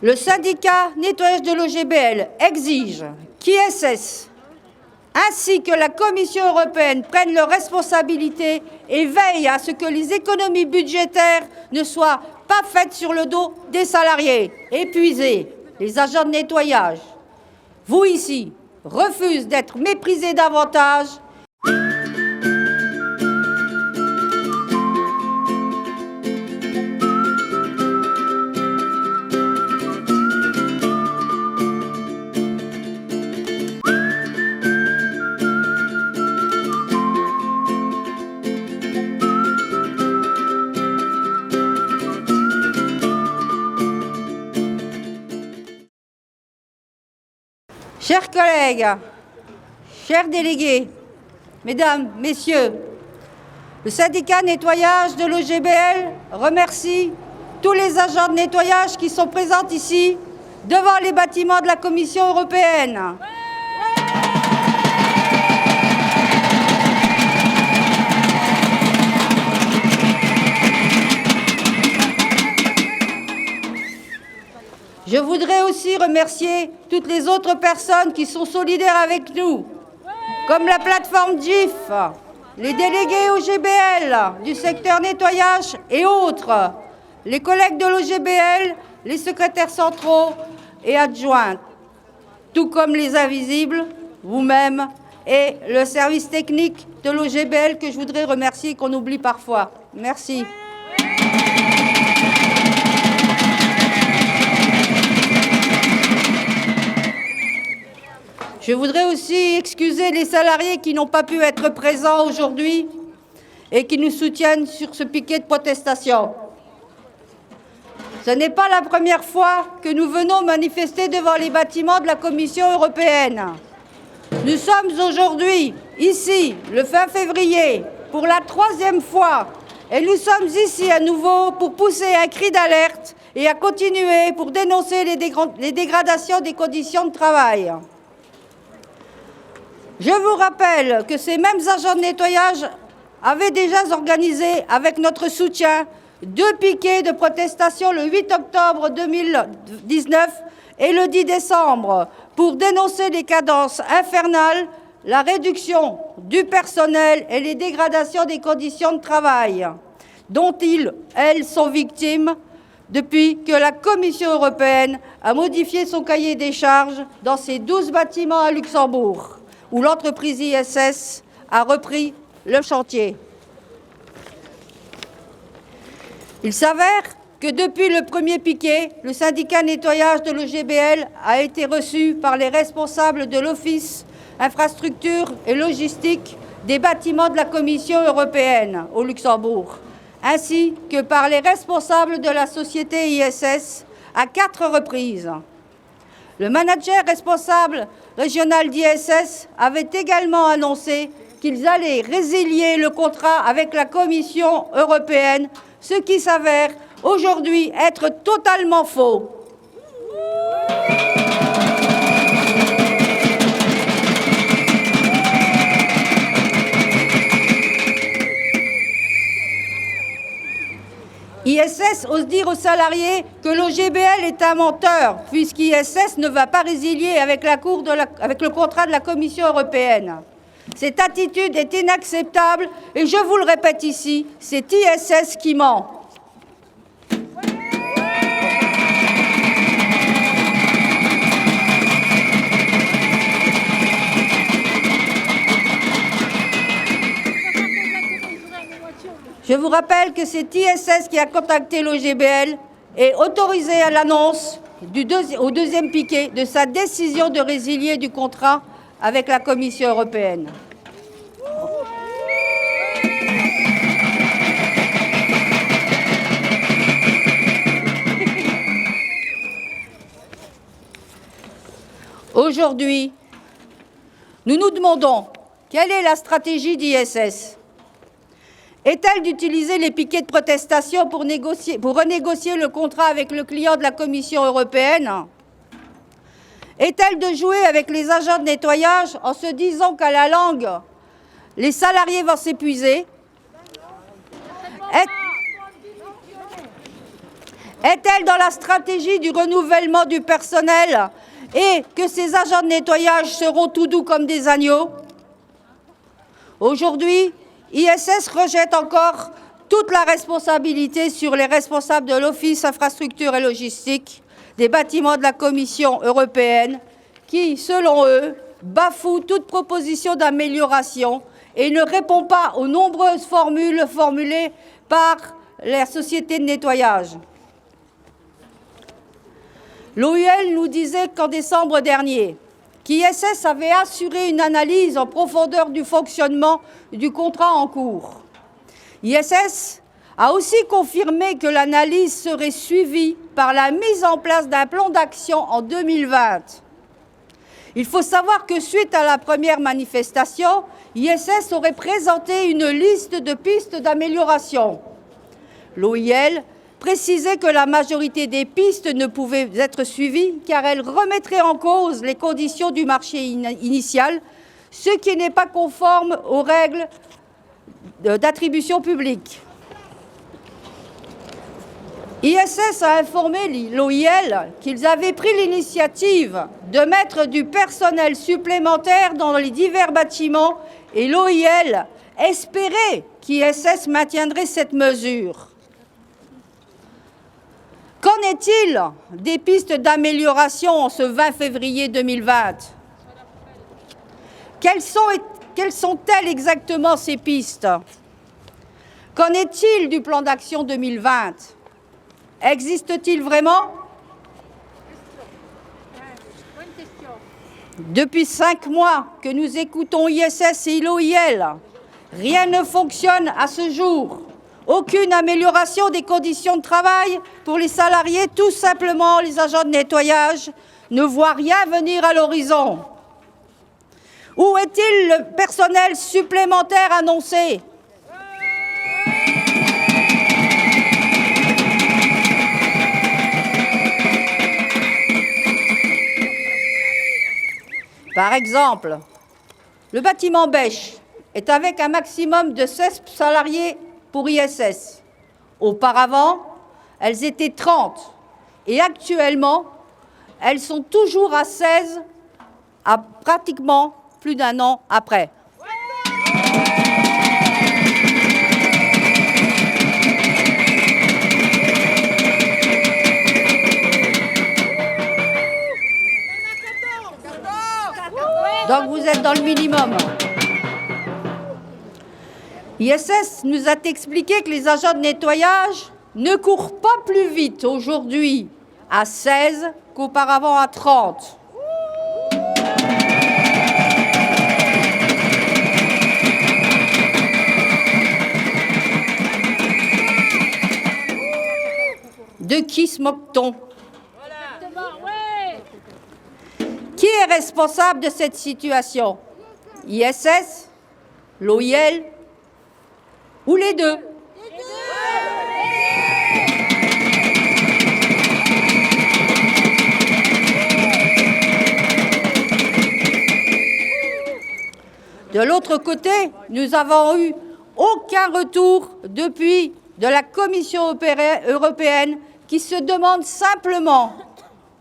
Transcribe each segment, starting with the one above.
Le syndicat nettoyage de l'OGBL exige qu'ISS ainsi que la Commission européenne prennent leurs responsabilités et veillent à ce que les économies budgétaires ne soient pas faites sur le dos des salariés épuisés, les agents de nettoyage. Vous ici, refusez d'être méprisés davantage. Chers collègues, chers délégués, mesdames, messieurs, le syndicat nettoyage de l'OGBL remercie tous les agents de nettoyage qui sont présents ici devant les bâtiments de la Commission européenne. Je voudrais aussi remercier toutes les autres personnes qui sont solidaires avec nous, comme la plateforme GIF, les délégués OGBL du secteur nettoyage et autres, les collègues de l'OGBL, les secrétaires centraux et adjoints, tout comme les invisibles, vous-même, et le service technique de l'OGBL que je voudrais remercier et qu'on oublie parfois. Merci. Je voudrais aussi excuser les salariés qui n'ont pas pu être présents aujourd'hui et qui nous soutiennent sur ce piquet de protestation. Ce n'est pas la première fois que nous venons manifester devant les bâtiments de la Commission européenne. Nous sommes aujourd'hui, ici, le fin février, pour la 3e fois, et nous sommes ici à nouveau pour pousser un cri d'alerte et à continuer pour dénoncer les dégradations des conditions de travail. Je vous rappelle que ces mêmes agents de nettoyage avaient déjà organisé, avec notre soutien, 2 piquets de protestation le 8 octobre 2019 et le 10 décembre pour dénoncer les cadences infernales, la réduction du personnel et les dégradations des conditions de travail dont elles sont victimes depuis que la Commission européenne a modifié son cahier des charges dans ses 12 bâtiments à Luxembourg, où l'entreprise ISS a repris le chantier. Il s'avère que depuis le premier piquet, le syndicat nettoyage de l'OGBL a été reçu par les responsables de l'Office infrastructure et logistique des bâtiments de la Commission européenne au Luxembourg, ainsi que par les responsables de la société ISS à 4 reprises. Le manager responsable régional d'ISS avait également annoncé qu'ils allaient résilier le contrat avec la Commission européenne, ce qui s'avère aujourd'hui être totalement faux. ISS ose dire aux salariés que l'OGBL est un menteur, puisqu'ISS ne va pas résilier avec le contrat de la Commission européenne. Cette attitude est inacceptable et je vous le répète ici, c'est ISS qui ment. Je vous rappelle que c'est ISS qui a contacté l'OGBL et autorisé à l'annonce au 2e piquet de sa décision de résilier du contrat avec la Commission européenne. Aujourd'hui, nous nous demandons quelle est la stratégie d'ISS. Est-elle d'utiliser les piquets de protestation pour renégocier le contrat avec le client de la Commission européenne? Est-elle de jouer avec les agents de nettoyage en se disant qu'à la longue, les salariés vont s'épuiser? Est-elle dans la stratégie du renouvellement du personnel et que ces agents de nettoyage seront tout doux comme des agneaux? Aujourd'hui, ISS rejette encore toute la responsabilité sur les responsables de l'Office infrastructure et logistique des bâtiments de la Commission européenne qui, selon eux, bafouent toute proposition d'amélioration et ne répond pas aux nombreuses formules formulées par la société de nettoyage. L'OUL nous disait qu'en décembre dernier, qu'ISS avait assuré une analyse en profondeur du fonctionnement du contrat en cours. ISS a aussi confirmé que l'analyse serait suivie par la mise en place d'un plan d'action en 2020. Il faut savoir que suite à la première manifestation, ISS aurait présenté une liste de pistes d'amélioration. L'OIL précisait que la majorité des pistes ne pouvaient être suivies car elles remettraient en cause les conditions du marché initial, ce qui n'est pas conforme aux règles d'attribution publique. ISS a informé l'OIL qu'ils avaient pris l'initiative de mettre du personnel supplémentaire dans les divers bâtiments et l'OIL espérait qu'ISS maintiendrait cette mesure. Qu'en est-il des pistes d'amélioration en ce 20 février 2020 ? Quelles sont-elles exactement ces pistes? Qu'en est-il du plan d'action 2020? Existe-t-il vraiment? Depuis 5 mois que nous écoutons ISS et l'OIL, rien ne fonctionne à ce jour. Aucune amélioration des conditions de travail pour les salariés, tout simplement les agents de nettoyage ne voient rien venir à l'horizon. Où est-il le personnel supplémentaire annoncé? Par exemple, le bâtiment Bêche est avec un maximum de 16 salariés pour ISS. Auparavant, elles étaient 30 et actuellement, elles sont toujours à 16 à pratiquement plus d'un an après. Donc vous êtes dans le minimum. ISS nous a expliqué que les agents de nettoyage ne courent pas plus vite aujourd'hui à 16 qu'auparavant à 30. De qui se moque-t-on? Qui est responsable de cette situation? ISS, l'OIL ou les deux? De l'autre côté, nous n'avons eu aucun retour depuis de la Commission européenne qui se demande simplement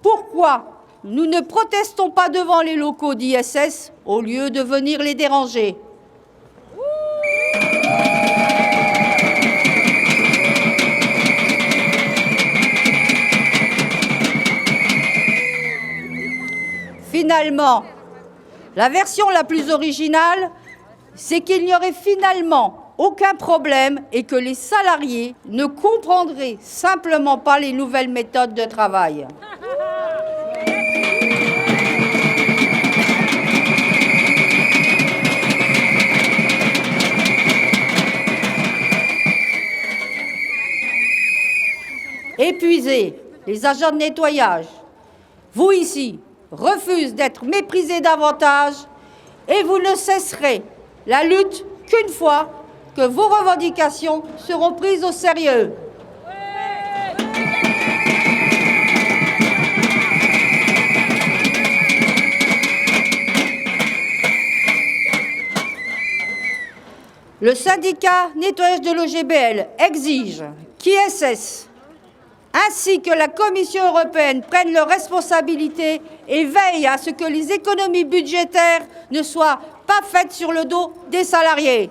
pourquoi nous ne protestons pas devant les locaux d'ISS au lieu de venir les déranger. Finalement, la version la plus originale, c'est qu'il n'y aurait finalement aucun problème et que les salariés ne comprendraient simplement pas les nouvelles méthodes de travail. Épuisés, les agents de nettoyage, vous ici, refusent d'être méprisés davantage et vous ne cesserez la lutte qu'une fois que vos revendications seront prises au sérieux. Le syndicat nettoyage de l'OGBL exige qu'ISS ainsi que la Commission européenne prennent leurs responsabilités et veillent à ce que les économies budgétaires ne soient pas faites sur le dos des salariés.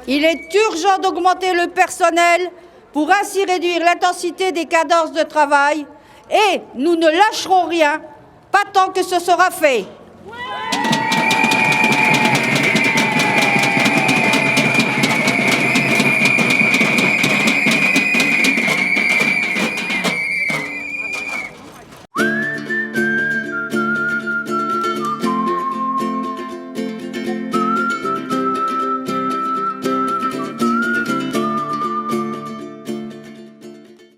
Il est urgent d'augmenter le personnel pour ainsi réduire l'intensité des cadences de travail et nous ne lâcherons rien, pas tant que ce sera fait.